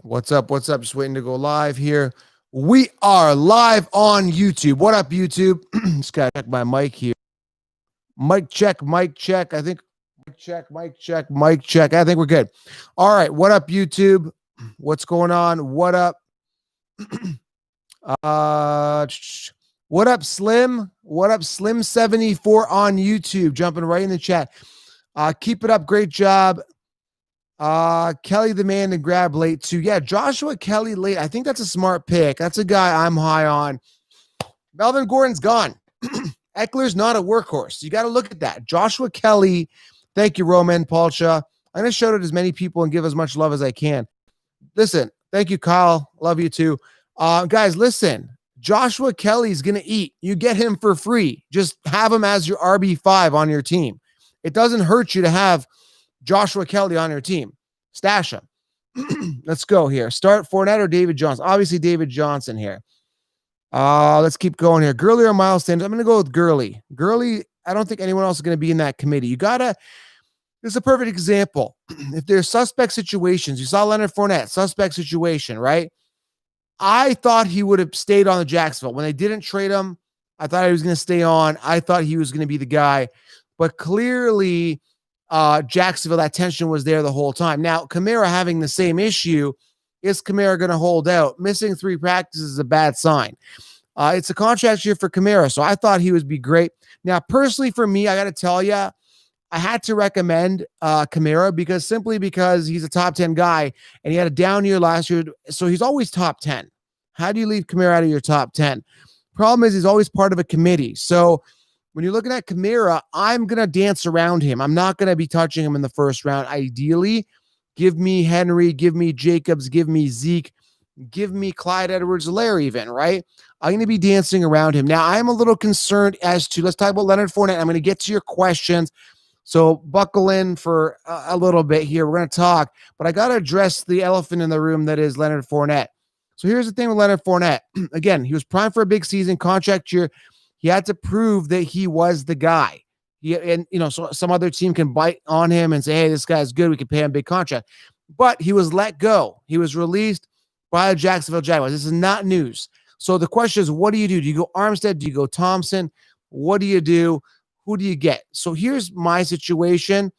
What's up? What's up? Just waiting to go live here. We are live on YouTube. What up, YouTube? Just gotta check my mic here. Mic check, mic check. I think mic check, mic check, mic check. I think we're good. All right. What up, YouTube? What's going on? What up? What up, Slim? What up, Slim74 on YouTube? Jumping right in the chat. Keep it up. Great job. Kelly the man to grab late too. Yeah, Joshua Kelly late. I think that's a smart pick. That's a guy I'm high on. Melvin Gordon's gone. Eckler's not a workhorse. You got to look at that. Joshua Kelly. Thank you, Roman Palcha. I'm going to shout out as many people and give as much love as I can. Listen, thank you, Kyle. Love you too. Guys, listen. Joshua Kelly's going to eat. You get him for free. Just have him as your RB5 on your team. It doesn't hurt you to have Joshua Kelly on your team. Stash him. Let's go here. Start Fournette or David Johnson. Obviously, David Johnson here. Let's keep going here. Gurley or Miles Sanders? I'm going to go with Gurley. Gurley, I don't think anyone else is going to be in that committee. This is a perfect example. If there's suspect situations, you saw Leonard Fournette, suspect situation, right? I thought he would have stayed on the Jacksonville. When they didn't trade him, I thought he was going to stay on. I thought he was going to be the guy. But clearly, Jacksonville, that tension was there the whole time. Now, Kamara having the same issue, is Kamara going to hold out? Missing 3 practices is a bad sign. It's a contract year for Kamara, so I thought he would be great. Now, personally for me, I got to tell you, I had to recommend Kamara because he's a top 10 guy, and he had a down year last year, so he's always top 10. How do you leave Kamara out of your top 10? Problem is he's always part of a committee, so when you're looking at Kamara, I'm going to dance around him. I'm not going to be touching him in the first round. Ideally, give me Henry, give me Jacobs, give me Zeke, give me Clyde Edwards-Helaire even, right? I'm going to be dancing around him. Now, I'm a little concerned as to, let's talk about Leonard Fournette. I'm going to get to your questions. So buckle in for a little bit here. We're going to talk, but I got to address the elephant in the room that is Leonard Fournette. So here's the thing with Leonard Fournette. Again, he was primed for a big season, contract year. He had to prove that he was the guy. So some other team can bite on him and say, hey, this guy's good. We can pay him a big contract. But he was let go. He was released by the Jacksonville Jaguars. This is not news. So the question is, what do you do? Do you go Armstead? Do you go Thompson? What do you do? Who do you get? So here's my situation.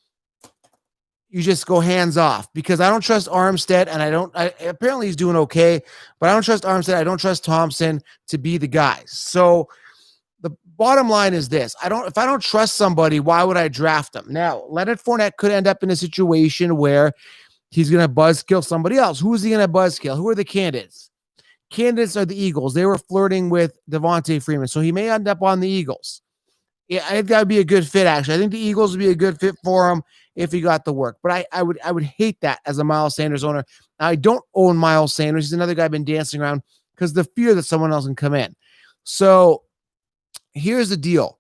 You just go hands off because I don't trust Armstead, and apparently he's doing okay, but I don't trust Armstead. I don't trust Thompson to be the guys. So the bottom line is this. If I don't trust somebody, why would I draft them? Now, Leonard Fournette could end up in a situation where he's going to buzzkill somebody else. Who is he going to buzzkill? Who are the candidates? Candidates are the Eagles. They were flirting with Devontae Freeman, so he may end up on the Eagles. Yeah, I think that would be a good fit, actually. I think the Eagles would be a good fit for him if he got the work. But I would hate that as a Miles Sanders owner. Now, I don't own Miles Sanders. He's another guy I've been dancing around because the fear that someone else can come in. So here's the deal.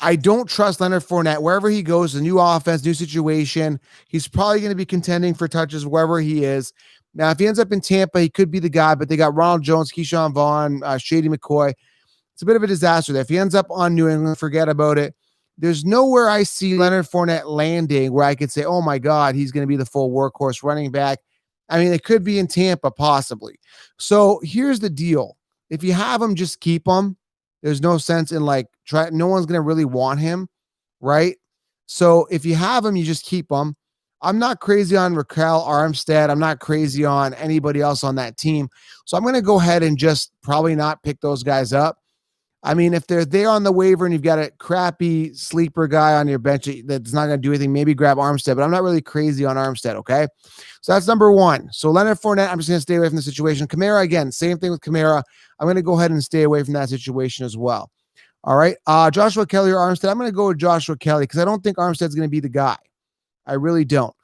I don't trust Leonard Fournette. Wherever he goes, a new offense, new situation, he's probably going to be contending for touches wherever he is. Now, if he ends up in Tampa, he could be the guy, but they got Ronald Jones, Keyshawn Vaughn, Shady McCoy. It's a bit of a disaster there. If he ends up on New England, forget about it. There's nowhere I see Leonard Fournette landing where I could say, oh my God, he's going to be the full workhorse running back. I mean, it could be in Tampa, possibly. So here's the deal. If you have him, just keep him. There's no sense in no one's going to really want him, right? So if you have him, you just keep him. I'm not crazy on Raquel Armstead. I'm not crazy on anybody else on that team. So I'm going to go ahead and just probably not pick those guys up. I mean, if they're there on the waiver and you've got a crappy sleeper guy on your bench that's not going to do anything, maybe grab Armstead, but I'm not really crazy on Armstead, okay? So that's number one. So Leonard Fournette, I'm just going to stay away from the situation. Kamara, again, same thing with Kamara. I'm going to go ahead and stay away from that situation as well. All right? Joshua Kelly or Armstead, I'm going to go with Joshua Kelly because I don't think Armstead's going to be the guy. I really don't.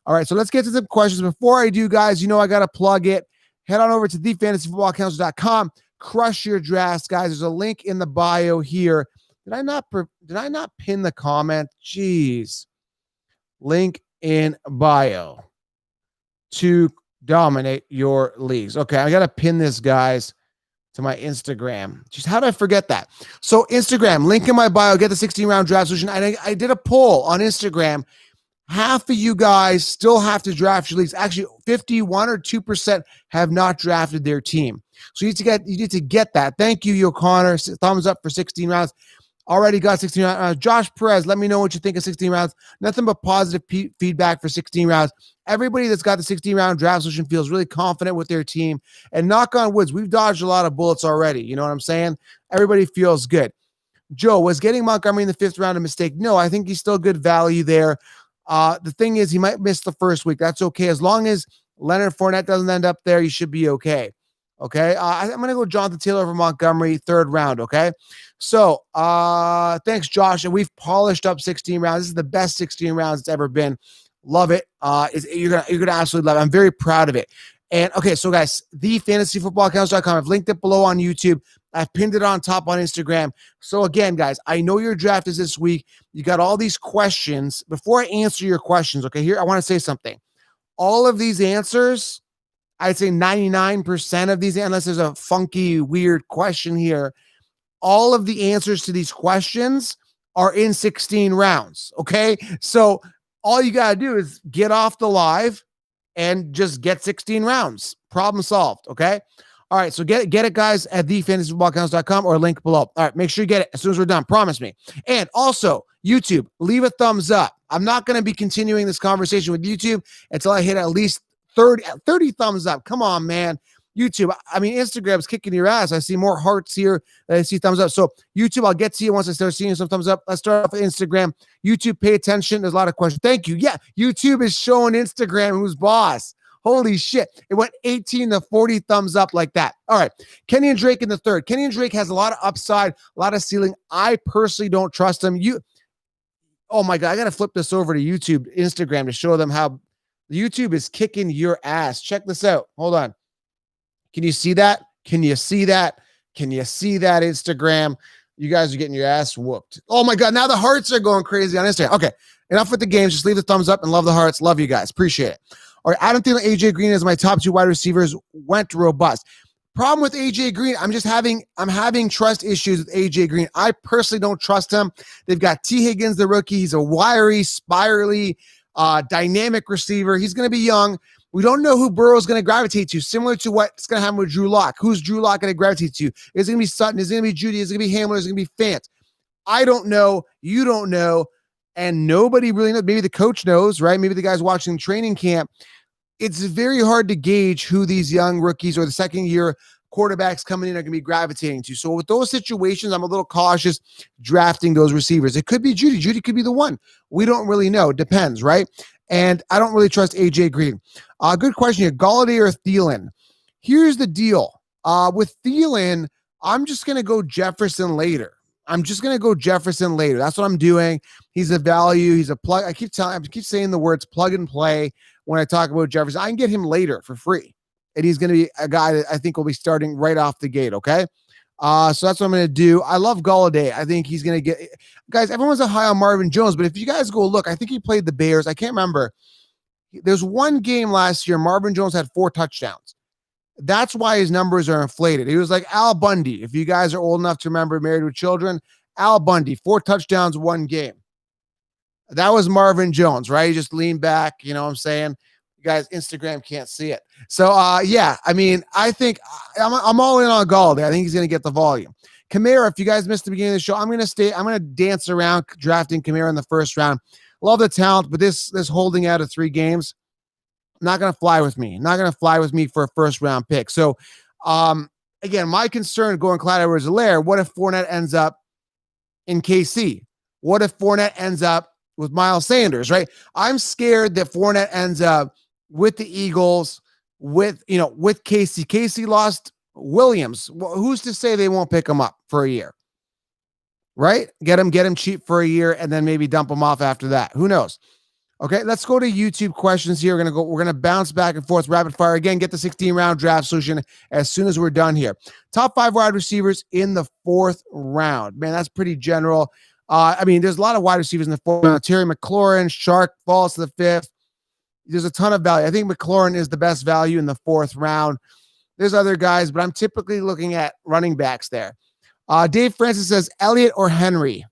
All right, so let's get to some questions. Before I do, guys, I got to plug it. Head on over to thefantasyfootballcouncil.com. Crush your drafts, guys. There's a link in the bio here. Did I not pin the comment? Jeez. Link in bio to dominate your leagues. Okay, I got to pin this, guys, to my Instagram. Just how did I forget that? So Instagram, link in my bio, get the 16-round draft solution. I did a poll on Instagram. half of you guys still have to draft your leagues. Actually, 51 or 2% have not drafted their team. So you need to get that. Thank you, O'Connor. Thumbs up for 16 rounds. Already got 16 rounds. Josh Perez, let me know what you think of 16 rounds. Nothing but positive feedback for 16 rounds. Everybody that's got the 16-round draft solution feels really confident with their team. And knock on woods, we've dodged a lot of bullets already. You know what I'm saying? Everybody feels good. Joe, was getting Montgomery in the 5th round a mistake? No, I think he's still good value there. The thing is, he might miss the first week. That's okay. As long as Leonard Fournette doesn't end up there, you should be okay. Okay. I'm going to go Jonathan Taylor over Montgomery, 3rd round. Okay. So thanks, Josh. And we've polished up 16 rounds. This is the best 16 rounds it's ever been. Love it. You're gonna absolutely love it. I'm very proud of it. And okay, so guys, thefantasyfootballaccounts.com. I've linked it below on YouTube. I've pinned it on top on Instagram. So again, guys, I know your draft is this week. You got all these questions. Before I answer your questions, okay, here I want to say something. All of these answers, I'd say 99% of these, unless there's a funky, weird question here, all of the answers to these questions are in 16 rounds, okay? So all you got to do is get off the live and just get 16 rounds. Problem solved, okay? All right, so get it, guys, at thefantasyfootballaccounts.com or link below. All right, make sure you get it as soon as we're done. Promise me. And also, YouTube, leave a thumbs up. I'm not going to be continuing this conversation with YouTube until I hit at least 30 thumbs up. Come on, man. YouTube, I mean, Instagram's kicking your ass. I see more hearts here than I see thumbs up. So YouTube, I'll get to you once I start seeing some thumbs up. Let's start off with Instagram. YouTube, pay attention. There's a lot of questions. Thank you. Yeah, YouTube is showing Instagram who's boss. Holy shit. It went 18 to 40 thumbs up like that. All right. Kenny and Drake in the 3rd. Kenny and Drake has a lot of upside, a lot of ceiling. I personally don't trust him. Oh my God, I got to flip this over to YouTube, Instagram to show them how YouTube is kicking your ass. Check this out. Hold on. Can you see that? Can you see that? Can you see that, Instagram? You guys are getting your ass whooped. Oh my God, now the hearts are going crazy on Instagram. Okay, enough with the games. Just leave the thumbs up and love the hearts. Love you guys. Appreciate it. All right, Adam Thielen, AJ Green as my top 2 wide receivers went robust. Problem with AJ Green, I'm having trust issues with AJ Green. I personally don't trust him. They've got T. Higgins, the rookie. He's a wiry, spirally, dynamic receiver. He's going to be young. We don't know who Burrow's going to gravitate to, similar to what's going to happen with Drew Lock. Who's Drew Lock going to gravitate to? Is it going to be Sutton? Is it going to be Judy? Is it going to be Hamler? Is it going to be Fant? I don't know. You don't know. And nobody really knows. Maybe the coach knows, right? Maybe the guys watching training camp. It's very hard to gauge who these young rookies or the second-year quarterbacks coming in are going to be gravitating to. So with those situations, I'm a little cautious drafting those receivers. It could be Judy. Judy could be the one. We don't really know. It depends, right? And I don't really trust AJ Green. Good question here. Galladay or Thielen? Here's the deal. With Thielen, I'm just going to go Jefferson later. That's what I'm doing. He's a value. He's a plug. I keep saying the words plug and play when I talk about Jefferson. I can get him later for free. And he's going to be a guy that I think will be starting right off the gate. Okay. So that's what I'm going to do. I love Galladay. I think he's going to get guys. Everyone's a high on Marvin Jones, but if you guys go look, I think he played the Bears. I can't remember. There's one game last year. Marvin Jones had 4 touchdowns. That's why his numbers are inflated. He was like Al Bundy. If you guys are old enough to remember Married with Children, Al Bundy, 4 touchdowns, 1 game. That was Marvin Jones, right? He just leaned back. You know what I'm saying? You guys, Instagram can't see it. So, yeah, I mean, I think I'm all in on Galladay. I think he's going to get the volume. Kamara, if you guys missed the beginning of the show, I'm going to dance around drafting Kamara in the 1st round. Love the talent, but this holding out of 3 games, not going to fly with me. Not going to fly with me for a 1st round pick. So, again, my concern going Clyde Edwards-Helaire, what if Fournette ends up in KC? What if Fournette ends up with Miles Sanders, right? I'm scared that Fournette ends up with the Eagles, with KC. KC lost Williams. Who's to say they won't pick him up for a year? Right? Get him cheap for a year and then maybe dump him off after that. Who knows? Okay, let's go to YouTube questions here. We're going to bounce back and forth rapid fire. Again, get the 16-round draft solution as soon as we're done here. Top 5 wide receivers in the 4th round. Man, that's pretty general. I mean, there's a lot of wide receivers in the 4th round. Terry McLaurin, Shark falls to the 5th. There's a ton of value. I think McLaurin is the best value in the 4th round. There's other guys, but I'm typically looking at running backs there. Dave Francis says, Elliott or Henry?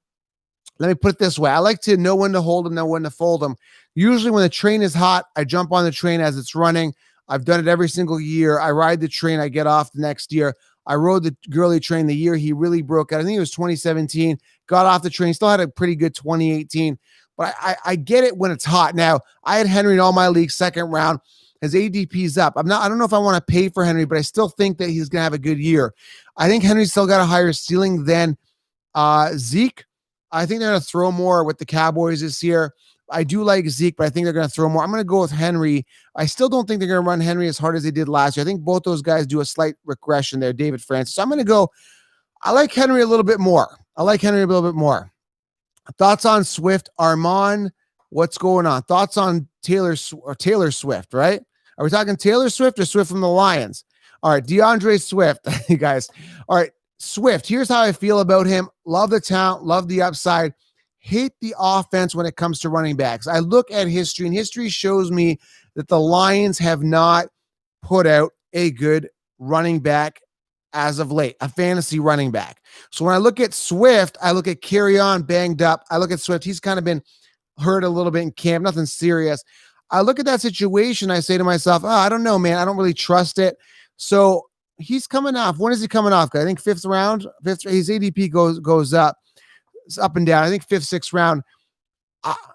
Let me put it this way. I like to know when to hold them, know when to fold them. Usually when the train is hot, I jump on the train as it's running. I've done it every single year. I ride the train. I get off the next year. I rode the Gurley train the year he really broke out. I think it was 2017. Got off the train. Still had a pretty good 2018. But I get it when it's hot. Now, I had Henry in all my leagues, second round. His ADP's up. I don't know if I want to pay for Henry, but I still think that he's going to have a good year. I think Henry's still got a higher ceiling than Zeke. I think they're going to throw more with the Cowboys this year. I do like Zeke, but I think they're going to throw more. I'm going to go with Henry. I still don't think they're going to run Henry as hard as they did last year. I think both those guys do a slight regression there, David Francis. So I'm going to go, I like Henry a little bit more. Thoughts on Swift, Armand? What's going on? Thoughts on Taylor Swift, right? Are we talking Taylor Swift or Swift from the Lions? All right, DeAndre Swift, you guys. All right, Swift, here's how I feel about him. Love the talent, love the upside. Hate the offense when it comes to running backs. I look at history, and history shows me that the Lions have not put out a good running back as of late, a fantasy running back. So when I look at Swift, I look at Kerryon banged up. I look at Swift. He's kind of been hurt a little bit in camp, nothing serious. I look at that situation. I say to myself, I don't know, man. I don't really trust it. So he's coming off. When is he coming off? I think fifth round. His ADP goes up. It's up and down. I think fifth, sixth round.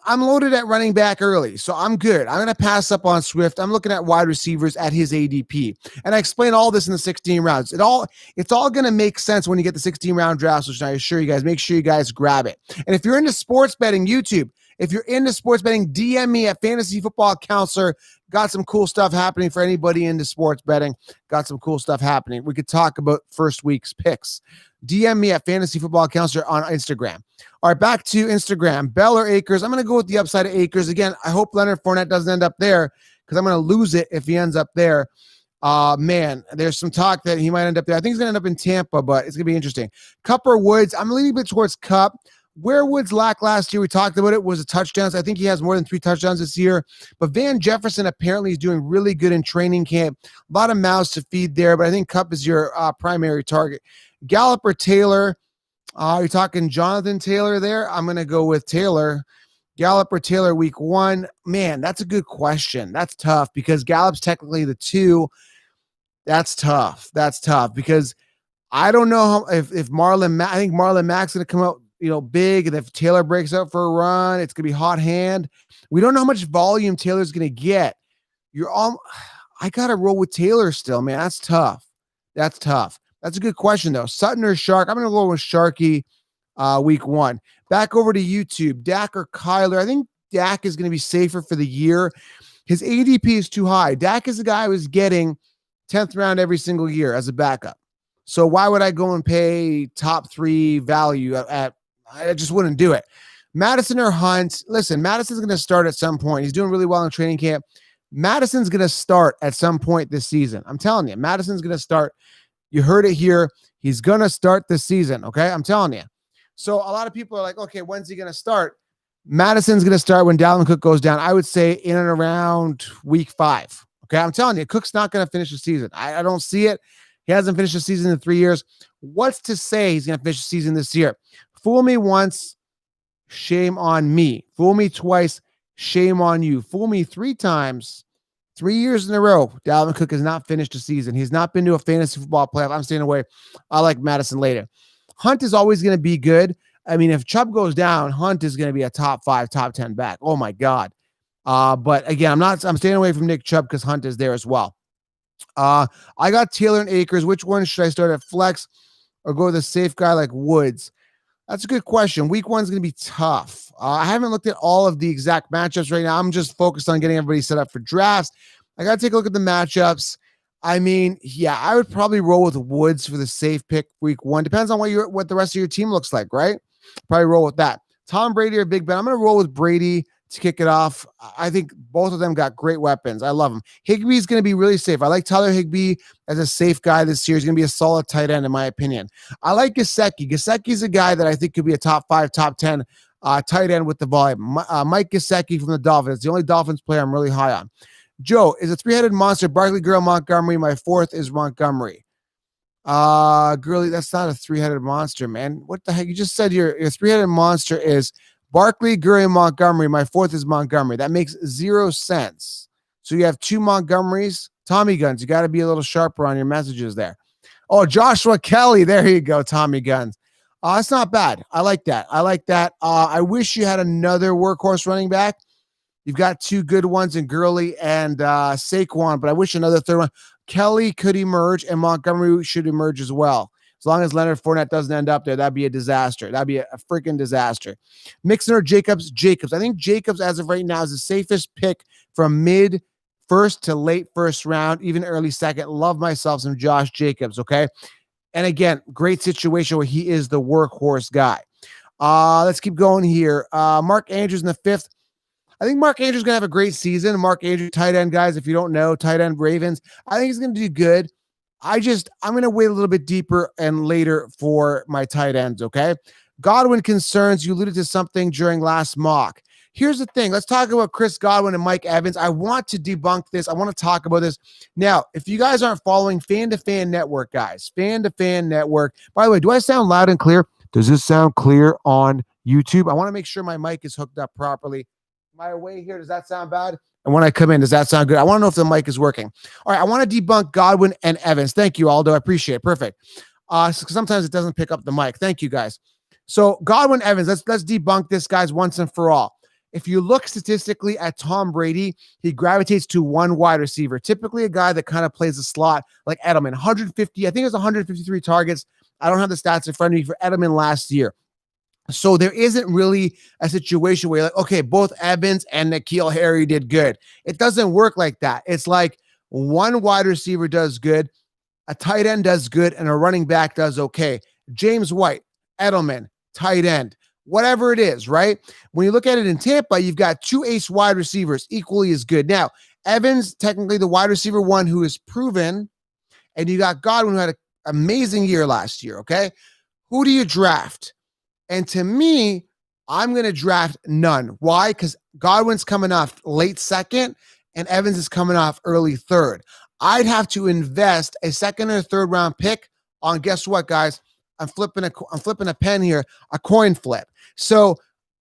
I'm loaded at running back early, so I'm good. I'm going to pass up on Swift. I'm looking at wide receivers at his ADP. And I explain all this in the 16 rounds. It's all going to make sense when you get the 16 round drafts, which I assure you guys, make sure you guys grab it. And if you're into sports betting, YouTube, if you're into sports betting, DM me at Fantasy Football Counselor. Got some cool stuff happening for anybody into sports betting. Got some cool stuff happening. We could talk about first week's picks. DM me at Fantasy Football Counselor on Instagram. All right, back to Instagram. Bell or Akers? I'm going to go with the upside of Akers. Again, I hope Leonard Fournette doesn't end up there because I'm going to lose it if he ends up there. Man, there's some talk that he might end up there. I think he's going to end up in Tampa, but it's going to be interesting. Cup or Woods? I'm leaning a bit towards Cup. Where Woods lacked last year, we talked about it, was a touchdowns. I think he has more than 3 touchdowns this year. But Van Jefferson apparently is doing really good in training camp. A lot of mouths to feed there, but I think Cup is your primary target. Gallup or Taylor? You're talking Jonathan Taylor there? I'm going to go with Taylor. Gallup or Taylor week 1? Man, that's a good question. That's tough because Gallup's technically the 2. That's tough. Because I don't know if I think Marlon Mack's going to come out big, and if Taylor breaks out for a run, it's going to be hot hand. We don't know how much volume Taylor's going to get. I got to roll with Taylor still, man. That's tough. That's a good question, though. Sutton or Shark? I'm going to go with Sharky week 1. Back over to YouTube. Dak or Kyler? I think Dak is going to be safer for the year. His ADP is too high. Dak is the guy who was getting 10th round every single year as a backup. So why would I go and pay top 3 value at I just wouldn't do it. Madison or Hunt? Listen, Madison's going to start at some point. He's doing really well in training camp. Madison's going to start at some point this season. I'm telling you, Madison's going to start. You heard it here. He's going to start this season, okay? I'm telling you. So a lot of people are like, okay, when's he going to start? Madison's going to start when Dalvin Cook goes down. I would say in and around week 5, okay? I'm telling you, Cook's not going to finish the season. I don't see it. He hasn't finished the season in 3 years. What's to say he's going to finish the season this year? Fool me once, shame on me. Fool me twice, shame on you. Fool me 3 times, 3 years in a row. Dalvin Cook has not finished the season. He's not been to a fantasy football playoff. I'm staying away. I like Madison later. Hunt is always going to be good. I mean, if Chubb goes down, Hunt is going to be a top 5, top 10 back. Oh my God. But again, I'm staying away from Nick Chubb because Hunt is there as well. I got Taylor and Akers. Which one should I start at, flex or go with a safe guy like Woods? That's a good question. Week 1 is going to be tough. I haven't looked at all of the exact matchups right now. I'm just focused on getting everybody set up for drafts. I got to take a look at the matchups. I mean, yeah, I would probably roll with Woods for the safe pick week 1. Depends on what the rest of your team looks like, right? Probably roll with that. Tom Brady or Big Ben? I'm going to roll with Brady to kick it off. I think both of them got great weapons. I love them. Higbee's going to be really safe. I like Tyler Higbee as a safe guy this year. He's going to be a solid tight end, in my opinion. I like Gesicki. Gesicki's a guy that I think could be a top 5, top 10 tight end with the volume. Mike Gesicki from the Dolphins. The only Dolphins player I'm really high on. Joe is a 3-headed monster. Barkley, Girl, Montgomery. My 4th is Montgomery. Girly, that's not a 3-headed monster, man. What the heck? You just said your 3-headed monster is Barkley, Gurley, Montgomery. My fourth is Montgomery. That makes 0 sense. So you have 2 Montgomerys. Tommy Guns, you got to be a little sharper on your messages there. Oh, Joshua Kelly. There you go, Tommy Guns. That's not bad. I like that. I wish you had another workhorse running back. You've got 2 good ones in Gurley and Saquon, but I wish another third one. Kelly could emerge, and Montgomery should emerge as well. As long as Leonard Fournette doesn't end up there, that'd be a disaster. That'd be a freaking disaster. Mixon or Jacobs? Jacobs. I think Jacobs, as of right now, is the safest pick from mid first to late first round, even early second. Love myself some Josh Jacobs, okay? And again, great situation where he is the workhorse guy. Let's keep going here. Mark Andrews in the 5th. I think Mark Andrews is going to have a great season. Mark Andrews, tight end, guys, if you don't know, tight end Ravens. I think he's going to do good. I'm going to wait a little bit deeper and later for my tight ends, okay? Godwin concerns. You alluded to something during last mock. Here's the thing. Let's talk about Chris Godwin and Mike Evans. I want to debunk this. I want to talk about this. Now, if you guys aren't following Fan to Fan Network, guys, Fan to Fan Network. By the way, do I sound loud and clear? Does this sound clear on YouTube? I want to make sure my mic is hooked up properly. Am I away here? Does that sound bad? And when I come in, does that sound good? I want to know if the mic is working. All right, I want to debunk Godwin and Evans. Thank you, Aldo. I appreciate it. Perfect. Sometimes it doesn't pick up the mic. Thank you, guys. So Godwin, Evans, let's debunk this, guys, once and for all. If you look statistically at Tom Brady, he gravitates to one wide receiver, typically a guy that kind of plays the slot like Edelman. 150, I think it was 153 targets. I don't have the stats in front of me for Edelman last year. So there isn't really a situation where you're like, okay, both Evans and N'Keal Harry did good. It doesn't work like that. It's like one wide receiver does good, a tight end does good, and a running back does okay. James White, Edelman, tight end, whatever it is, right? When you look at it in Tampa, you've got 2 ace wide receivers equally as good. Now, Evans, technically the wide receiver one who is proven, and you got Godwin who had an amazing year last year, okay? Who do you draft? And to me, I'm going to draft none. Why? Because Godwin's coming off late second and Evans is coming off early third. I'd have to invest a second or third round pick on, guess what, guys? I'm flipping a pen here, a coin flip. So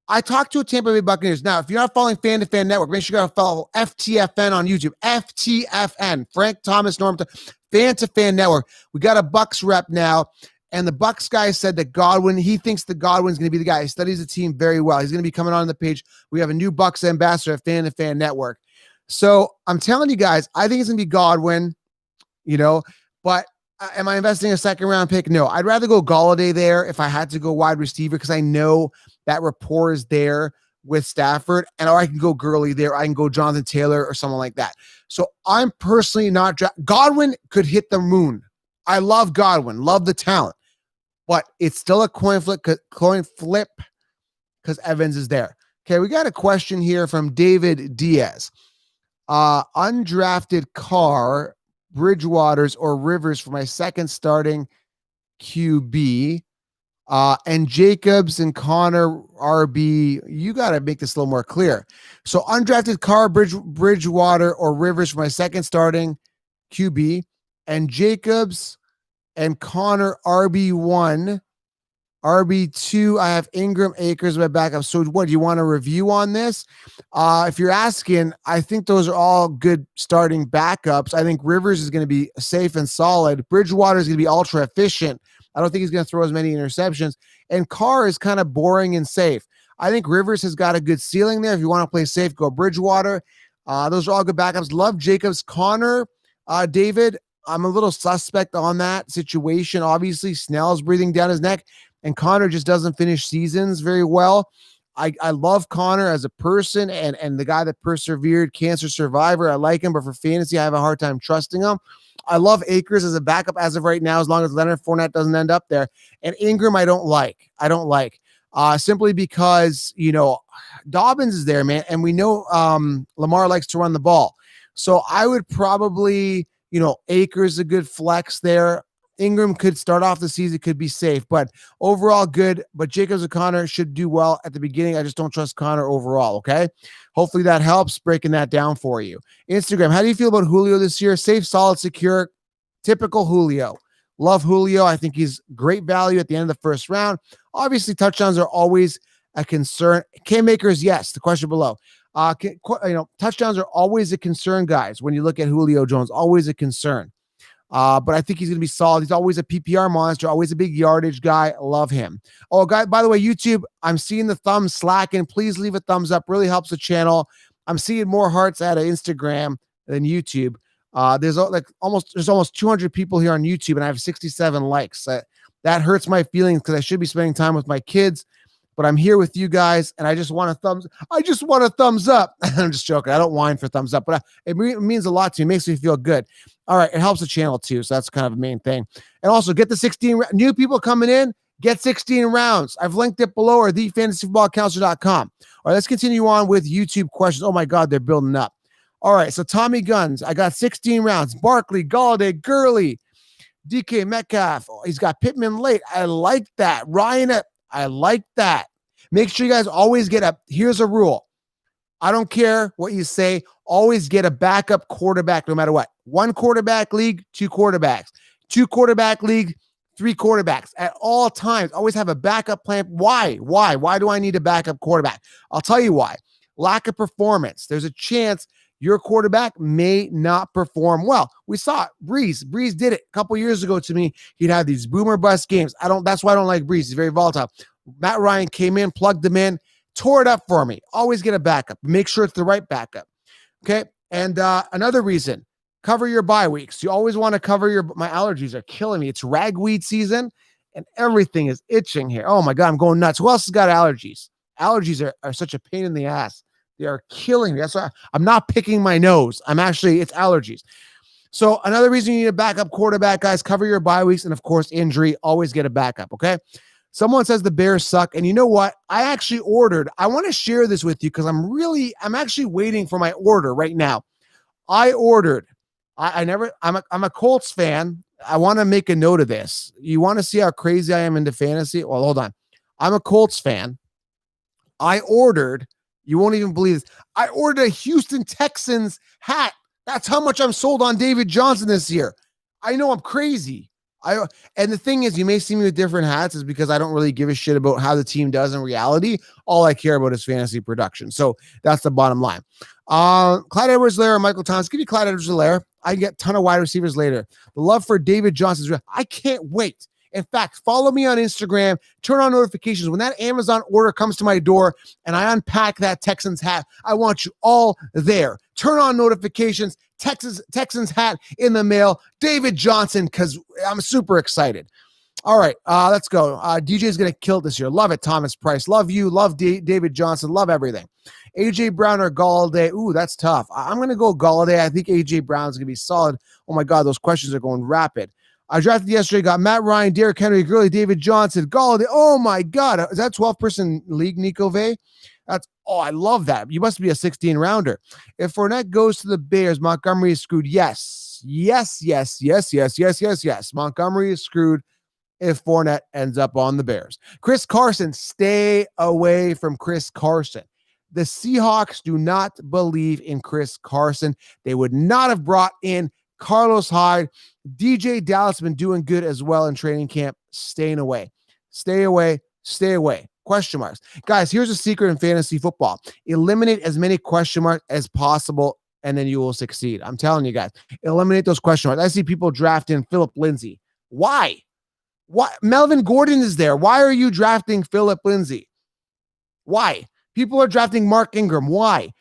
I talked to a Tampa Bay Buccaneers. Now, if you're not following Fan to Fan Network, make sure you got to follow FTFN on YouTube. FTFN, Frank Thomas Norman, Fan to Fan Network. We got a Bucs rep now. And the Bucs guy said that Godwin, he thinks that Godwin's going to be the guy. He studies the team very well. He's going to be coming on the page. We have a new Bucs ambassador at Fan to Fan Network. So I'm telling you guys, I think it's going to be Godwin, but am I investing a second round pick? No, I'd rather go Golladay there if I had to go wide receiver because I know that rapport is there with Stafford, or I can go Gurley there. I can go Jonathan Taylor or someone like that. So I'm personally not Godwin could hit the moon. I love Godwin, love the talent. But it's still a coin flip because Evans is there. Okay, we got a question here from David Diaz. Undrafted Carr, Bridgewaters, or Rivers for my second starting QB. And Jacobs and Connor RB. You got to make this a little more clear. So undrafted Carr, Bridgewater, or Rivers for my second starting QB. And Jacobs and Connor RB1, RB2. I have Ingram, Akers, my backup. So what, do you want a review on this? If you're asking, I think those are all good starting backups. I think Rivers is going to be safe and solid. Bridgewater is going to be ultra efficient. I don't think he's going to throw as many interceptions. And Carr is kind of boring and safe. I think Rivers has got a good ceiling there. If you want to play safe, go Bridgewater. Those are all good backups. Love Jacobs. Connor, David, I'm a little suspect on that situation. Obviously, Snell's breathing down his neck, and Connor just doesn't finish seasons very well. I love Connor as a person and the guy that persevered, cancer survivor. I like him, but for fantasy, I have a hard time trusting him. I love Akers as a backup as of right now, as long as Leonard Fournette doesn't end up there. And Ingram, I don't like. Simply because, Dobbins is there, man, and we know Lamar likes to run the ball. So I would probably, Akers a good flex there. Ingram could start off the season, could be safe, but overall good. But Jacobs and Connor should do well at the beginning. I just don't trust Connor overall, okay? Hopefully that helps breaking that down for you. Instagram, how do you feel about Julio this year? Safe, solid, secure, typical Julio. Love Julio. I think he's great value at the end of the first round. Obviously, touchdowns are always a concern? K-makers, yes. The question below. Touchdowns are always a concern, guys. When you look at Julio Jones, always a concern. But I think he's going to be solid. He's always a PPR monster, always a big yardage guy. Love him. Oh, guy, by the way, YouTube, I'm seeing the thumbs slacking. Please leave a thumbs up. Really helps the channel. I'm seeing more hearts out of Instagram than YouTube. There's almost 200 people here on YouTube, and I have 67 likes. That hurts my feelings because I should be spending time with my kids. But I'm here with you guys, and I just want a thumbs up. I'm just joking. I don't whine for thumbs up, but it means a lot to me. It makes me feel good. All right, it helps the channel too, so that's kind of a main thing. And also, get the 16 new people coming in. Get 16 rounds. I've linked it below, or thefantasyfootballcounselor.com. All right, let's continue on with YouTube questions. Oh my God, they're building up. All right, so Tommy Guns, I got 16 rounds. Barkley, Galladay, Gurley, DK Metcalf. Oh, he's got Pittman late. I like that. Ryan, I like that. Make sure you guys always get up. Here's a rule. I don't care what you say. Always get a backup quarterback no matter what. 1 quarterback league, 2 quarterbacks. 2 quarterback league, 3 quarterbacks. At all times, always have a backup plan. Why? Why do I need a backup quarterback? I'll tell you why. Lack of performance. There's a chance your quarterback may not perform well. We saw it. Breeze did it a couple years ago to me. He'd have these boomer bust games. That's why I don't like Breeze. He's very volatile. Matt Ryan came in, plugged him in, tore it up for me. Always get a backup. Make sure it's the right backup. Okay. And another reason, cover your bye weeks. You always want to cover my allergies are killing me. It's ragweed season and everything is itching here. Oh my God, I'm going nuts. Who else has got allergies? Allergies are such a pain in the ass. They are killing me. That's why I'm not picking my nose. It's allergies. So another reason you need a backup quarterback, guys, cover your bye weeks. And of course, injury, always get a backup. Okay. Someone says the Bears suck. And you know what? I want to share this with you because I'm actually waiting for my order right now. I'm a Colts fan. I want to make a note of this. You want to see how crazy I am into fantasy? Well, hold on. I'm a Colts fan. You won't even believe this. I ordered a Houston Texans hat. That's how much I'm sold on David Johnson this year. I know I'm crazy. And the thing is, you may see me with different hats is because I don't really give a shit about how the team does in reality. All I care about is fantasy production. So that's the bottom line. Clyde Edwards-Helaire or Michael Thomas. Give me Clyde Edwards-Helaire. I get a ton of wide receivers later. The love for David Johnson is real. I can't wait. In fact, follow me on Instagram, turn on notifications. When that Amazon order comes to my door and I unpack that Texans hat, I want you all there. Turn on notifications, Texans hat in the mail, David Johnson, because I'm super excited. All right, let's go. DJ's going to kill this year. Love it, Thomas Price. Love you. Love David Johnson. Love everything. A.J. Brown or Galladay? Ooh, that's tough. I'm going to go Galladay. I think A.J. Brown's going to be solid. Oh, my God, those questions are going rapid. I drafted yesterday, got Matt Ryan, Derrick Henry, Gurley, David Johnson, Galladay. Oh, my God. Is that 12-person league, Nico Vey? I love that. You must be a 16-rounder. If Fournette goes to the Bears, Montgomery is screwed. Yes. Montgomery is screwed if Fournette ends up on the Bears. Chris Carson, stay away from Chris Carson. The Seahawks do not believe in Chris Carson. They would not have brought in Carlos Hyde. DJ Dallas been doing good as well in training camp. Staying away. Stay away. Question marks. Guys, here's a secret in fantasy football. Eliminate as many question marks as possible, and then you will succeed. I'm telling you guys. Eliminate those question marks. I see people drafting Philip Lindsay. Why? Melvin Gordon is there. Why are you drafting Philip Lindsay? Why? People are drafting Mark Ingram. Why?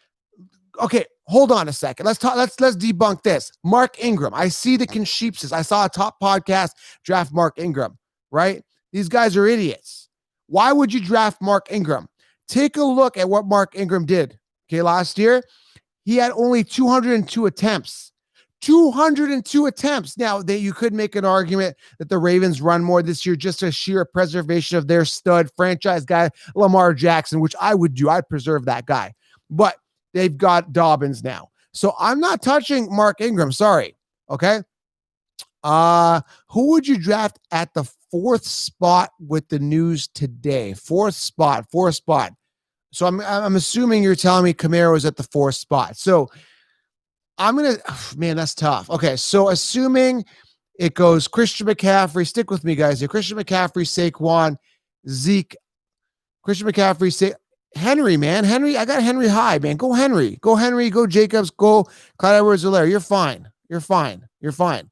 Okay, hold on a second. Let's debunk this. Mark Ingram. I see the Consheepsis. I saw a top podcast draft Mark Ingram, right? These guys are idiots. Why would you draft Mark Ingram? Take a look at what Mark Ingram did. Okay, last year, he had only 202 attempts. 202 attempts. Now, you could make an argument that the Ravens run more this year just a sheer preservation of their stud franchise guy, Lamar Jackson, which I would do. I'd preserve that guy. But they've got Dobbins now. So I'm not touching Mark Ingram. Sorry. Okay. Who would you draft at the 4th spot with the news today? 4th spot. So I'm assuming you're telling me Camaro's at the 4th spot. So I'm going to, man, that's tough. Okay. So assuming it goes Christian McCaffrey, stick with me guys here. Christian McCaffrey, Saquon, Zeke, Christian McCaffrey, say Henry, man. Henry, I got Henry high, man. Go Henry. Go Henry. Go Jacobs. Go Clyde Edwards-Helaire. You're fine. You're fine. You're fine.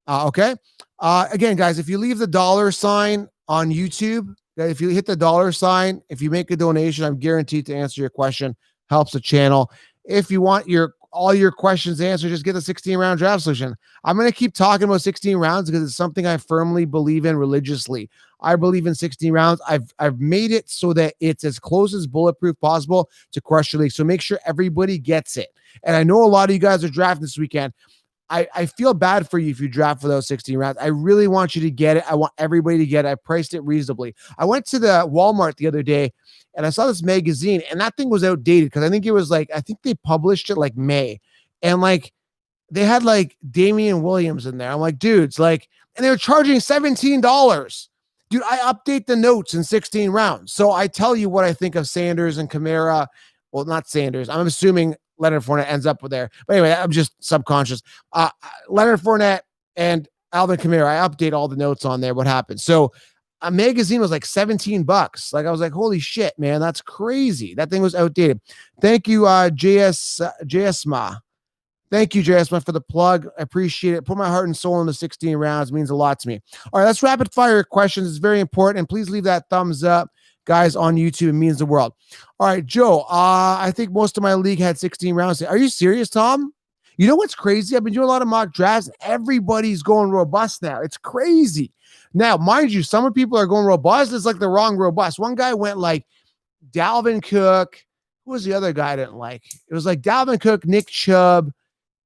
Okay. Again, guys, if you leave the $sign on YouTube, if you hit the $sign, if you make a donation, I'm guaranteed to answer your question. Helps the channel. If you want all your questions answered, just get the 16-round draft solution. I'm going to keep talking about 16 rounds because it's something I firmly believe in religiously. I believe in 16 rounds. I've made it so that it's as close as bulletproof possible to crush your league. So make sure everybody gets it. And I know a lot of you guys are drafting this weekend. I feel bad for you if you draft for those 16 rounds. I really want you to get it. I want everybody to get it. I priced it reasonably. I went to the Walmart the other day and I saw this magazine and that thing was outdated because I think they published it like May. And like they had like Damian Williams in there. I'm like, dudes, like, and they were charging $17. Dude, I update the notes in 16 rounds. So I tell you what I think of Sanders and Kamara. Well, not Sanders. I'm assuming Leonard Fournette ends up with there. But anyway, I'm just subconscious. Leonard Fournette and Alvin Kamara, I update all the notes on there, what happened. So a magazine was like $17. Like I was like, holy shit, man, that's crazy. That thing was outdated. Thank you, JSMA. Thank you, JSMA, for the plug. I appreciate it. Put my heart and soul into 16 rounds. It means a lot to me. All right, let's rapid fire questions. It's very important. And please leave that thumbs up. Guys on YouTube, it means the world. All right, Joe, I think most of my league had 16 rounds. Are you serious, Tom? You know what's crazy? I've been doing a lot of mock drafts. Everybody's going robust now. It's crazy. Now, mind you, some people are going robust. It's like the wrong robust. One guy went like Dalvin Cook. Who was the other guy I didn't like? It was like Dalvin Cook, Nick Chubb,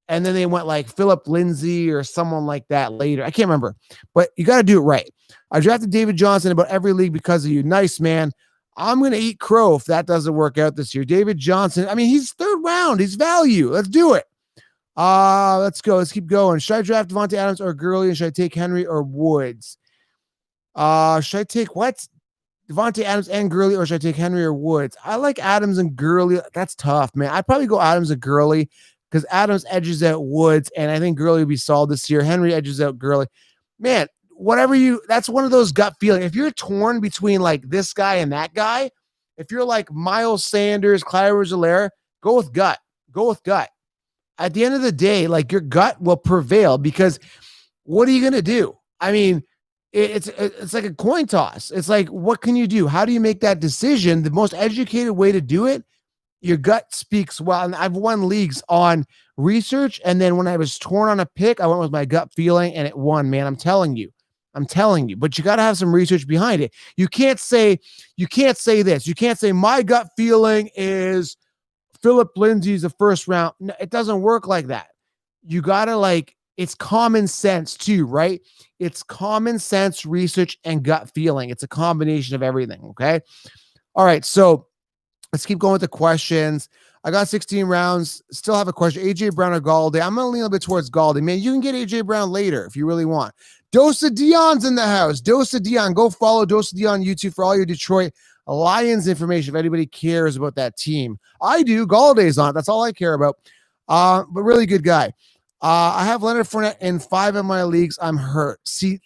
and then they went like Philip Lindsay or someone like that later. I can't remember, but you got to do it right. I drafted David Johnson about every league because of you. Nice, man. I'm going to eat crow if that doesn't work out this year. David Johnson, I mean, he's third round. He's value. Let's do it. Let's go. Let's keep going. Should I draft Devontae Adams or Gurley? And should I take Henry or Woods? Should I take what? Devontae Adams and Gurley, or should I take Henry or Woods? I like Adams and Gurley. That's tough, man. I'd probably go Adams and Gurley because Adams edges out Woods, and I think Gurley will be solid this year. Henry edges out Gurley. Man, that's one of those gut feelings. If you're torn between like this guy and that guy, if you're like Miles Sanders, Clyde Edwards-Helaire, go with gut. Go with gut. At the end of the day, like your gut will prevail because what are you going to do? I mean, it's like a coin toss. It's like, what can you do? How do you make that decision? The most educated way to do it, your gut speaks well. And I've won leagues on research. And then when I was torn on a pick, I went with my gut feeling and it won, man. I'm telling you, but you got to have some research behind it. You can't say this. You can't say my gut feeling is Philip Lindsay's the first round. No, it doesn't work like that. You got to it's common sense too, right? It's common sense, research, and gut feeling. It's a combination of everything. Okay. All right. So let's keep going with the questions. I got 16 rounds. Still have a question. AJ Brown or Galladay? I'm going to lean a little bit towards Galladay. Man, you can get AJ Brown later if you really want. Dosa Dion's in the house. Dosa Dion. Go follow Dosa Dion on YouTube for all your Detroit Lions information if anybody cares about that team. I do. Galladay's on. That's all I care about. But really good guy. I have Leonard Fournette in 5 of my leagues. I'm hurt. See,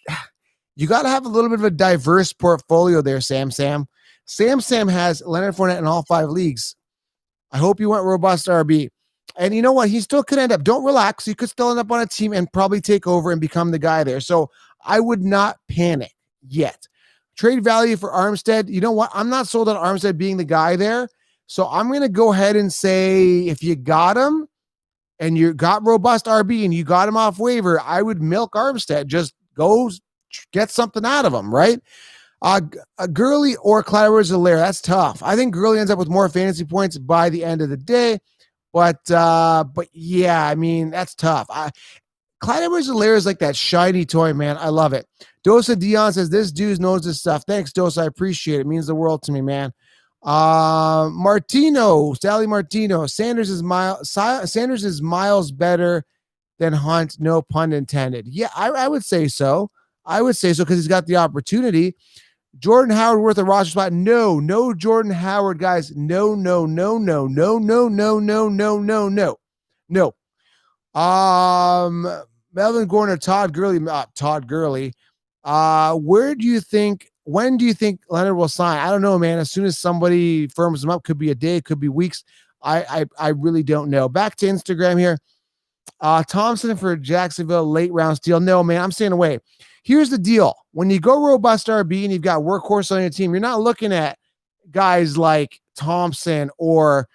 you got to have a little bit of a diverse portfolio there, Sam. Sam has Leonard Fournette in all 5 leagues. I hope you went robust RB. And you know what? He still could end up. Don't relax. He could still end up on a team and probably take over and become the guy there. So I would not panic yet. Trade value for Armstead. You know what? I'm not sold on Armstead being the guy there. So I'm going to go ahead and say if you got him and you got robust RB and you got him off waiver, I would milk Armstead. Just go get something out of him, right? Gurley or Clyde Edwards-Helaire. That's tough. I think Gurley ends up with more fantasy points by the end of the day. But yeah, I mean, that's tough. Clyde Edwards-Helaire is like that shiny toy, man. I love it. Dosa Dion says, this dude knows his stuff. Thanks, Dosa. I appreciate it. It means the world to me, man. Sally Martino. Sanders is miles better than Hunt. No pun intended. Yeah, I would say so. Because he's got the opportunity. Jordan Howard worth a roster spot? No Jordan Howard, guys. No. Melvin Gordon or Todd Gurley. Where do you think when do you think Leonard will sign? I don't know, man. As soon as somebody firms him up, could be a day, could be weeks. I really don't know. Back to Instagram here. Thompson for Jacksonville late round steal. No, man, I'm staying away. Here's the deal. When you go robust RB and you've got workhorse on your team, you're not looking at guys like Thompson or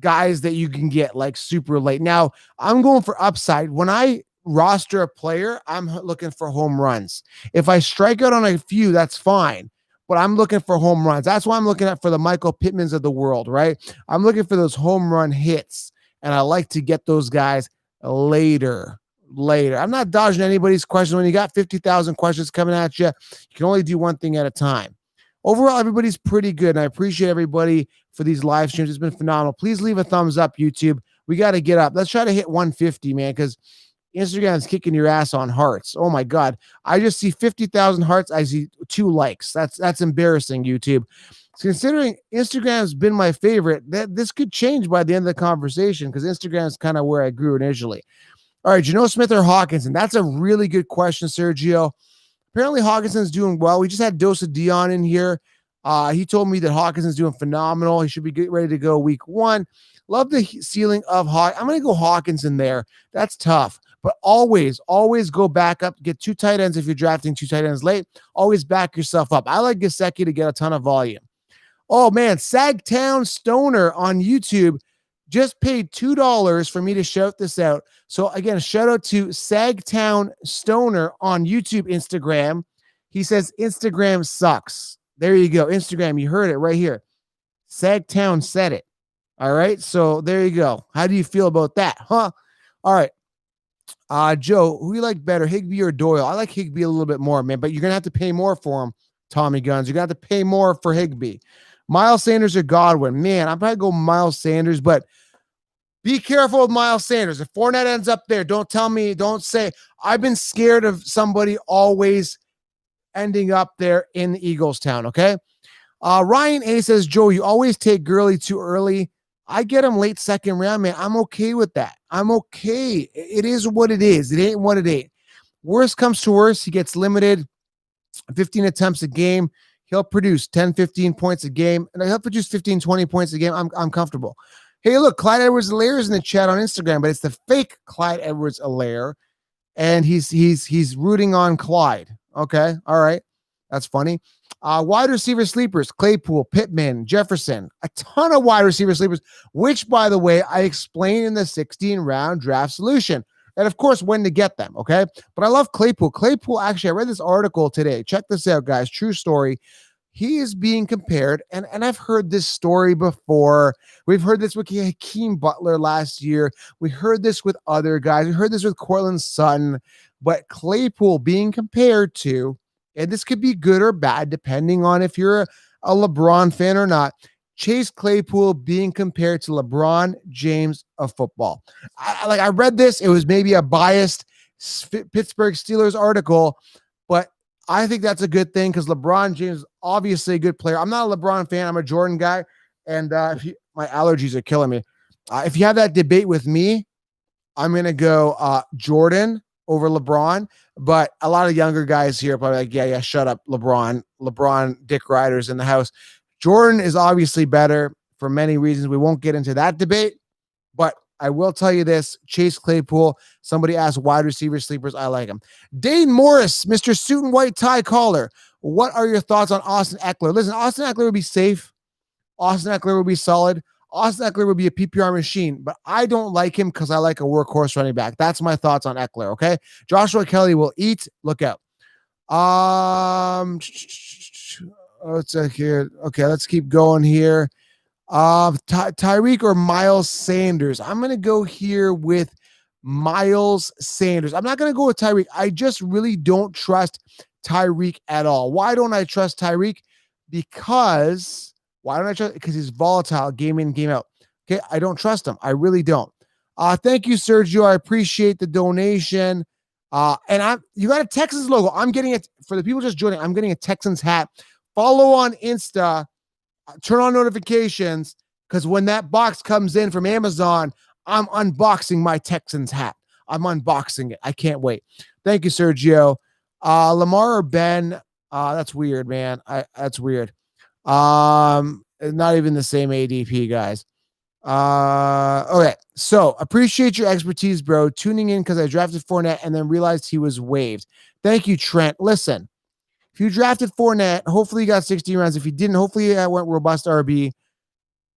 guys that you can get like super late. Now, I'm going for upside. When I roster a player, I'm looking for home runs. If I strike out on a few, that's fine. But I'm looking for home runs. That's why I'm looking at for the Michael Pittmans of the world, right? I'm looking for those home run hits. And I like to get those guys later. I'm not dodging anybody's questions. When you got 50,000 questions coming at you, you can only do one thing at a time. Overall, everybody's pretty good, and I appreciate everybody for these live streams. It's been phenomenal. Please leave a thumbs up, YouTube. We got to get up. Let's try to hit 150, man, because Instagram's kicking your ass on hearts. Oh, my God. I just see 50,000 hearts. I see 2 likes. That's embarrassing, YouTube. Considering Instagram's been my favorite, this could change by the end of the conversation because Instagram's kind of where I grew initially. All right, Geno Smith or Hawkinson? That's a really good question, Sergio. Apparently, Hawkinson's doing well. We just had Dose of Dion in here. He told me that Hawkinson's doing phenomenal. He should be ready to go week 1. Love the ceiling of Hawk. I'm going to go Hawkinson there. That's tough. But always go back up. Get 2 tight ends if you're drafting 2 tight ends late. Always back yourself up. I like Gesicki to get a ton of volume. Oh, man, Sagtown Stoner on YouTube just paid $2 for me to shout this out. So, again, shout out to Sagtown Stoner on YouTube, Instagram. He says, Instagram sucks. There you go. Instagram, you heard it right here. Sagtown said it. All right, so there you go. How do you feel about that, huh? All right. Joe, who you like better, Higbee or Doyle? I like Higbee a little bit more, man, but you're going to have to pay more for him, Tommy Guns. You're going to have to pay more for Higbee. Miles Sanders or Godwin? Man, I'm probably go Miles Sanders, but be careful with Miles Sanders. If Fournette ends up there, don't say, I've been scared of somebody always ending up there in Eagles town, okay? Ryan A says, Joe, you always take Gurley too early. I get him late second round, man. I'm okay with that. I'm okay. It is what it is. It ain't what it ain't. Worst comes to worst, he gets limited 15 attempts a game. He'll produce 10, 15 points a game, and he'll produce 15, 20 points a game. I'm comfortable. Hey, look, Clyde Edwards-Helaire is in the chat on Instagram, but it's the fake Clyde Edwards-Helaire, and he's rooting on Clyde. Okay, all right. That's funny. Wide receiver sleepers, Claypool, Pittman, Jefferson, a ton of wide receiver sleepers, which, by the way, I explained in the 16-round draft solution. And, of course, when to get them, okay? But I love Claypool. Claypool, actually, I read this article today. Check this out, guys. True story. He is being compared, and I've heard this story before. We've heard this with Hakeem Butler last year. We heard this with other guys. We heard this with Cortland Sutton. But Claypool being compared to, and this could be good or bad depending on if you're a LeBron fan or not, Chase Claypool being compared to LeBron James of football. I read this. It was maybe a biased Pittsburgh Steelers article, but I think that's a good thing because LeBron James is obviously a good player. I'm not a LeBron fan. I'm a Jordan guy, and my allergies are killing me. If you have that debate with me, I'm going to go Jordan over LeBron, but a lot of younger guys here are probably like, yeah, shut up, LeBron Dick Riders in the house. Jordan is obviously better for many reasons. We won't get into that debate, but I will tell you this, Chase Claypool, somebody asked wide receiver sleepers. I like him. Dane Morris, Mr. Suit and White Tie Caller. What are your thoughts on Austin Eckler? Listen, Austin Eckler would be safe. Austin Eckler would be solid. Austin Eckler would be a PPR machine, but I don't like him because I like a workhorse running back. That's my thoughts on Eckler, okay? Joshua Kelly will eat. Look out. Let's check here. Okay, let's keep going here. Tyreek or Miles Sanders? I'm going to go here with Miles Sanders. I'm not going to go with Tyreek. I just really don't trust Tyreek at all. Why don't I trust Tyreek? Because he's volatile game in, game out. Okay, I don't trust him. I really don't. Thank you, Sergio. I appreciate the donation. And you got a Texans logo. I'm getting it for the people just joining. I'm getting a Texans hat. Follow on Insta. Turn on notifications because when that box comes in from Amazon, I'm unboxing my Texans hat. I'm unboxing it. I can't wait. Thank you, Sergio. Lamar or Ben? That's weird, man. That's weird. Not even the same ADP, guys. Okay. So appreciate your expertise, bro. Tuning in because I drafted Fournette and then realized he was waived. Thank you, Trent. Listen, if you drafted Fournette, hopefully you got 16 rounds. If you didn't, hopefully I went robust RB.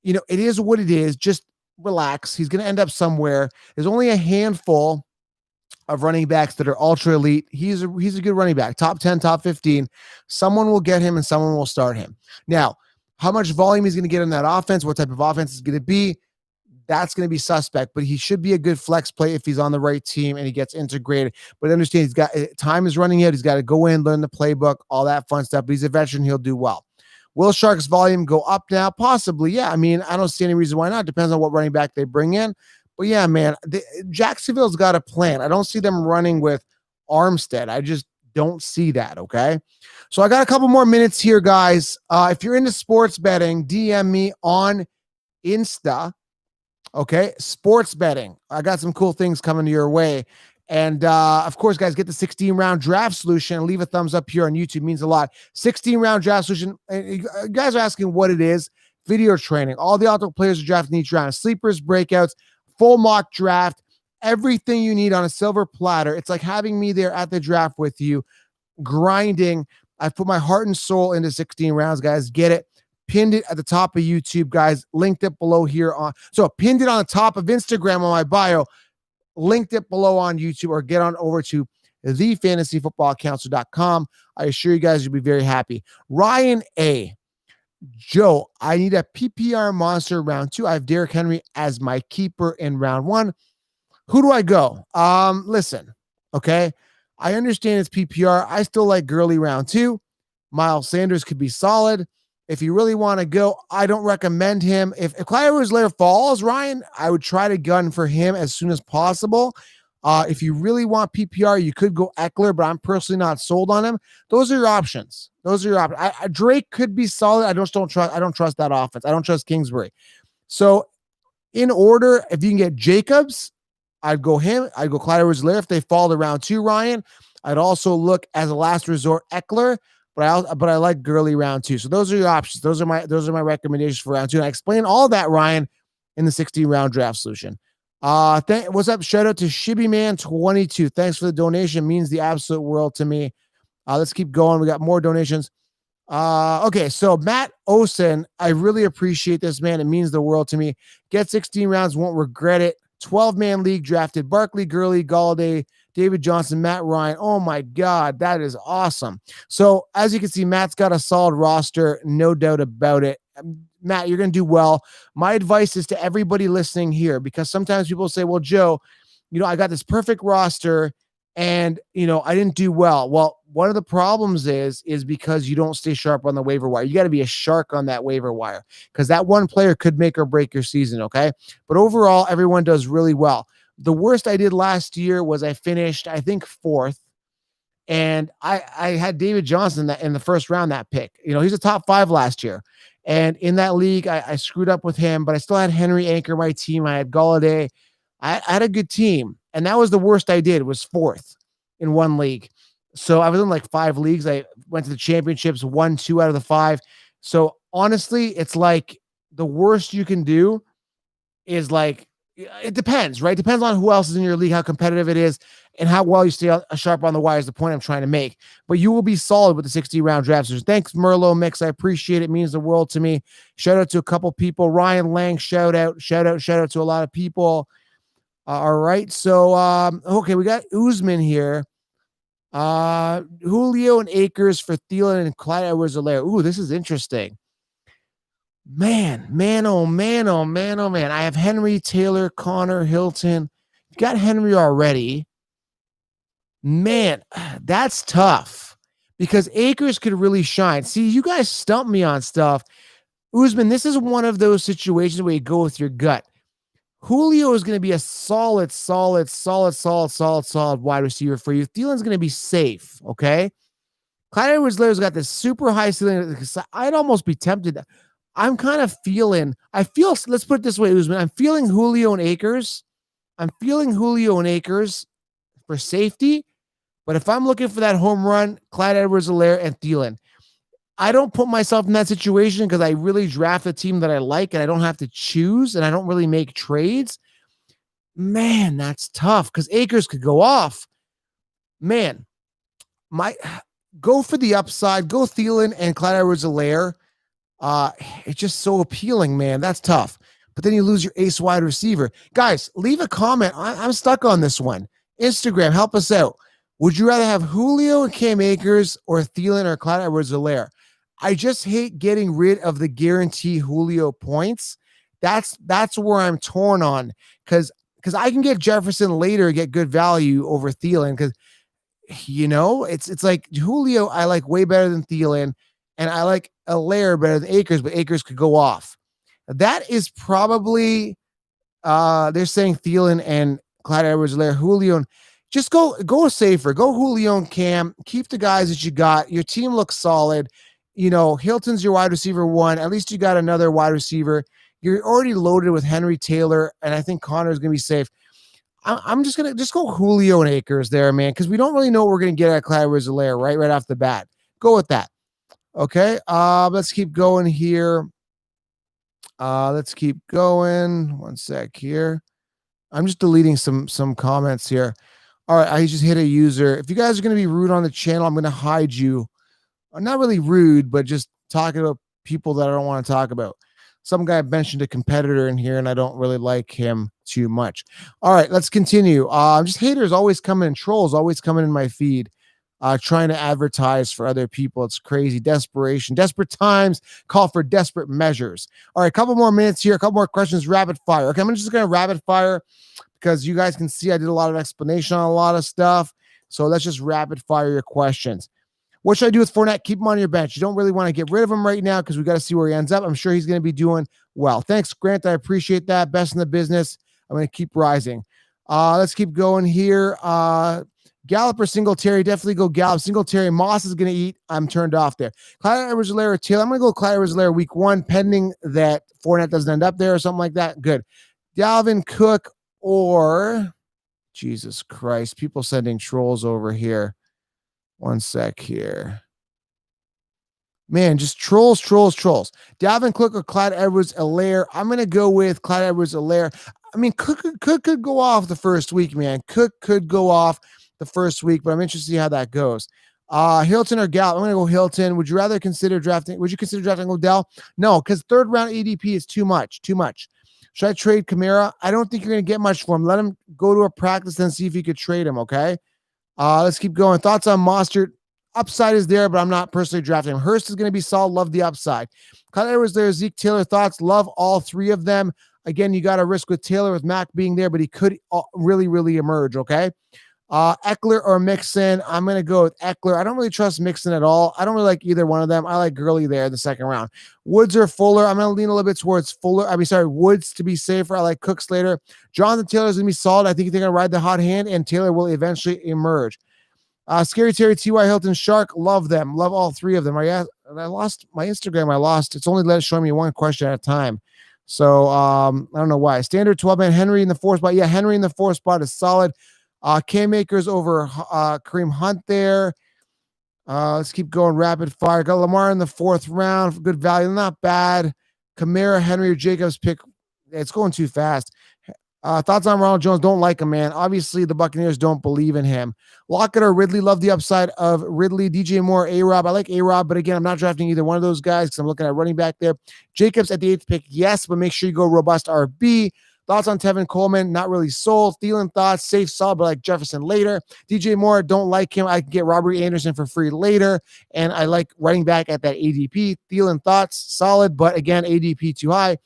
You know, it is what it is. Just relax. He's going to end up somewhere. There's only a handful of running backs that are ultra elite. He's a good running back, top 10, top 15. Someone will get him and someone will start him. Now, how much volume he's going to get in that offense, what type of offense is going to be, that's going to be suspect, but he should be a good flex play if he's on the right team and he gets integrated. But understand he's got time is running out. He's got to go in, learn the playbook, all that fun stuff. But he's a veteran. He'll do well. Will Shark's volume go up now? Possibly. Yeah. I mean, I don't see any reason why not. Depends on what running back they bring in. But yeah, man, Jacksonville's got a plan. I don't see them running with Armstead. I just don't see that. Okay. So I got a couple more minutes here, guys. If you're into sports betting, DM me on Insta. Okay. Sports betting. I got some cool things coming your way. And of course, guys, get the 16-round draft solution and leave a thumbs up here on YouTube. It means a lot. 16-round draft solution. You guys are asking what it is. Video training. All the optimal players are drafted in each round. Sleepers, breakouts, full mock draft. Everything you need on a silver platter. It's like having me there at the draft with you, grinding. I've put my heart and soul into 16 rounds, guys. Get it. Pinned it at the top of YouTube, guys. Linked it below here on. So pinned it on the top of Instagram on my bio. Linked it below on YouTube, or get on over to thefantasyfootballcounselor.com. I assure you guys you'll be very happy. Ryan A. Joe, I need a PPR monster round 2. I have Derrick Henry as my keeper in round 1. Who do I go? Listen, okay. I understand it's PPR. I still like Gurley round 2. Miles Sanders could be solid. If you really want to go, I don't recommend him. If Clyde Edwards-Helaire falls, Ryan, I would try to gun for him as soon as possible. If you really want PPR, you could go Eckler, but I'm personally not sold on him. Those are your options. Drake could be solid. I don't trust that offense. I don't trust Kingsbury. So in order, if you can get Jacobs, I'd go him. I'd go Clyde Edwards-Helaire if they fall to round 2, Ryan. I'd also look as a last resort Eckler. But I like Gurley round 2. So those are your options. Those are my recommendations for round 2. And I explain all that, Ryan, in the 16-round draft solution. What's up? Shout out to Shibbyman22. Thanks for the donation. It means the absolute world to me. Let's keep going. We got more donations. Okay, so Matt Osen, I really appreciate this, man. It means the world to me. Get 16 rounds, won't regret it. 12-man league drafted Barkley, Gurley, Galladay, David Johnson, Matt Ryan. Oh my God, that is awesome. So as you can see, Matt's got a solid roster, no doubt about it. Matt, you're going to do well. My advice is to everybody listening here, because sometimes people say, well, Joe, I got this perfect roster and, I didn't do well. Well, one of the problems is because you don't stay sharp on the waiver wire. You got to be a shark on that waiver wire, because that one player could make or break your season. Okay. But overall, everyone does really well. The worst I did last year was I finished, I think, 4th. And I had David Johnson in the first round, that pick. He's a top 5 last year. And in that league, I screwed up with him, but I still had Henry anchor my team. I had Galladay. I had a good team. And that was the worst I did, was 4th in one league. So I was in like 5 leagues. I went to the championships, won 2 out of the 5. So honestly, it's like the worst you can do is like, it depends, right? Depends on who else is in your league, how competitive it is, and how well you stay sharp on the wire is the point I'm trying to make. But you will be solid with the 60-round draft. So thanks, Merlot Mix. I appreciate it. It means the world to me. Shout out to a couple people. Ryan Lang, shout out to a lot of people. All right. So, okay, we got Usman here. Julio and Akers for Thielen and Clyde Edwards-Helaire. Ooh, this is interesting. Man. I have Henry, Taylor, Connor, Hilton. You got Henry already. Man, that's tough, because Akers could really shine. See, you guys stump me on stuff. Usman, this is one of those situations where you go with your gut. Julio is going to be a solid wide receiver for you. Thielen's going to be safe, okay? Clyde Edwards-Helaire's got this super high ceiling. I'd almost be tempted. I'm kind of feeling, let's put it this way, Usman. I'm feeling Julio and Akers. For safety, But if I'm looking for that home run, Clyde Edwards-Helaire and Thielen. I don't put myself in that situation because I really draft a team that I like and I don't have to choose and I don't really make trades. Man, that's tough because Akers could go off. Man, go for the upside. Go Thielen and Clyde Edwards-Helaire. It's just so appealing, man. That's tough. But then you lose your ace wide receiver. Guys, leave a comment. I'm stuck on this one. Instagram, help us out. Would you rather have Julio and Cam Akers or Thielen or Clyde Edwards-Helaire? I just hate getting rid of the guarantee Julio points. That's where I'm torn on because I can get Jefferson later, get good value over Thielen because it's like Julio I like way better than Thielen, and I like Helaire better than Akers, but Akers could go off. That is probably they're saying Thielen and Clyde Edwards-Helaire, Julio. Just go safer. Go Julio and Cam. Keep the guys that you got. Your team looks solid. Hilton's your wide receiver 1. At least you got another wide receiver. You're already loaded with Henry Taylor, and I think Connor's going to be safe. I'm just going to go Julio and Akers there, man, because we don't really know what we're going to get at Clyde Edwards-Helaire right off the bat. Go with that. Okay, let's keep going here. Let's keep going. One sec here. I'm just deleting some comments here. All right, I just hit a user. If you guys are going to be rude on the channel, I'm going to hide you. I'm not really rude, but just talking about people that I don't want to talk about. Some guy mentioned a competitor in here, and I don't really like him too much. All right, let's continue. Just haters always coming in, trolls always coming in my feed, trying to advertise for other people. It's crazy. Desperation. Desperate times call for desperate measures. All right, a couple more minutes here, a couple more questions, rapid fire. Okay, I'm just going to rapid fire because you guys can see I did a lot of explanation on a lot of stuff. So let's just rapid fire your questions. What should I do with Fournette? Keep him on your bench. You don't really want to get rid of him right now because we got to see where he ends up. I'm sure he's going to be doing well. Thanks, Grant. I appreciate that. Best in the business. I'm going to keep rising. Let's keep going here. Gallup or Singletary? Definitely go Gallup. Singletary, Moss is going to eat. I'm turned off there. Clyde Edwards-Helaire or Taylor? I'm going to go Clyde Edwards-Helaire week 1, pending that Fournette doesn't end up there or something like that. Good. Dalvin Cook or Jesus Christ, people sending trolls over here. One sec here. Man, just trolls. Dalvin Cook or Clyde Edwards-Helaire? I'm going to go with Clyde Edwards-Helaire. I mean, Cook could go off the first week, man. Cook could go off the first week, but I'm interested to see how that goes. Hilton or Gallup? I'm going to go Hilton. Would you consider drafting Odell? No, because 3rd round ADP is too much. Should I trade Kamara? I don't think you're going to get much for him. Let him go to a practice and see if you could trade him, okay? Let's keep going. Thoughts on Mostert? Upside is there, but I'm not personally drafting him. Hurst is going to be solid. Love the upside. Clyde Edwards-Helaire, Zeke Taylor. Thoughts? Love all 3 of them. Again, you got to risk with Taylor, with Mac being there, but he could really, really emerge, okay? Eckler or Mixon? I'm going to go with Eckler. I don't really trust Mixon at all. I don't really like either one of them. I like Gurley there in the 2nd round. Woods or Fuller? I'm going to lean a little bit towards Woods to be safer. I like Cooks later. Jonathan Taylor's going to be solid. I think they're going to ride the hot hand, and Taylor will eventually emerge. Scary Terry, T.Y. Hilton, Shark, love them. Love all 3 of them. I lost my Instagram. It's only showing me one question at a time. So I don't know why. Standard 12-man Henry in the 4th spot. Yeah, Henry in the 4th spot is solid. Cam Akers over Kareem Hunt there. Let's keep going rapid fire. Got Lamar in the 4th round. Good value. Not bad. Kamara, Henry, or Jacobs pick. It's going too fast. Thoughts on Ronald Jones? Don't like him, man. Obviously, the Buccaneers don't believe in him. Lockett or Ridley? Love the upside of Ridley. DJ Moore, A-Rob. I like A-Rob, but again, I'm not drafting either one of those guys because I'm looking at running back there. Jacobs at the 8th pick, yes, but make sure you go robust RB. Thoughts on Tevin Coleman? Not really sold. Thielen thoughts? Safe, solid, but like Jefferson later. DJ Moore, don't like him. I can get Robert Anderson for free later, and I like running back at that ADP. Thielen thoughts? Solid, but again, ADP too high.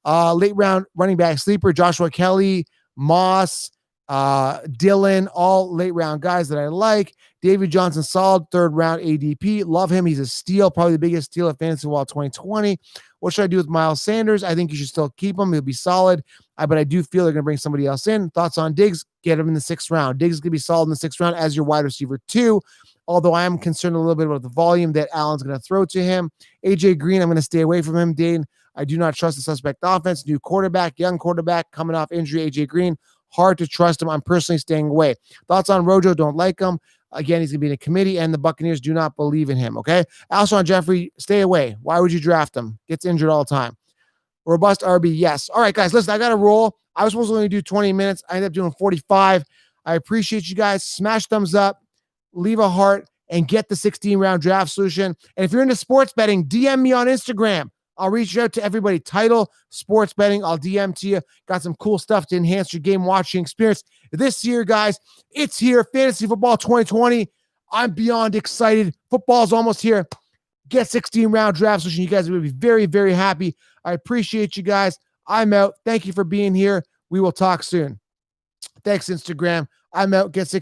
Late round running back sleeper, Joshua Kelly, Moss, Dylan, all late round guys that I like. David Johnson, solid 3rd round ADP. Love him. He's a steal, probably the biggest steal of fantasy football 2020. What should I do with Miles Sanders? I think you should still keep him. He'll be solid, but I do feel they're going to bring somebody else in. Thoughts on Diggs? Get him in the 6th round. Diggs is going to be solid in the 6th round as your wide receiver 2. Although I am concerned a little bit about the volume that Allen's going to throw to him. AJ Green, I'm going to stay away from him. Dane, I do not trust the suspect offense. New quarterback, young quarterback, coming off injury. AJ Green, hard to trust him. I'm personally staying away. Thoughts on Rojo? Don't like him. Again, he's going to be in a committee, and the Buccaneers do not believe in him, okay? Alshon Jeffrey, stay away. Why would you draft him? Gets injured all the time. Robust RB, yes. All right, guys, listen, I got to roll. I was supposed to only do 20 minutes. I ended up doing 45. I appreciate you guys. Smash thumbs up, leave a heart, and get the 16-round draft solution. And if you're into sports betting, DM me on Instagram. I'll reach out to everybody. Title Sports Betting. I'll DM to you. Got some cool stuff to enhance your game watching experience this year, guys. It's here. Fantasy Football 2020. I'm beyond excited. Football's almost here. Get 16-round draft solution. You guys will be very, very happy. I appreciate you guys. I'm out. Thank you for being here. We will talk soon. Thanks, Instagram. I'm out. Get 16.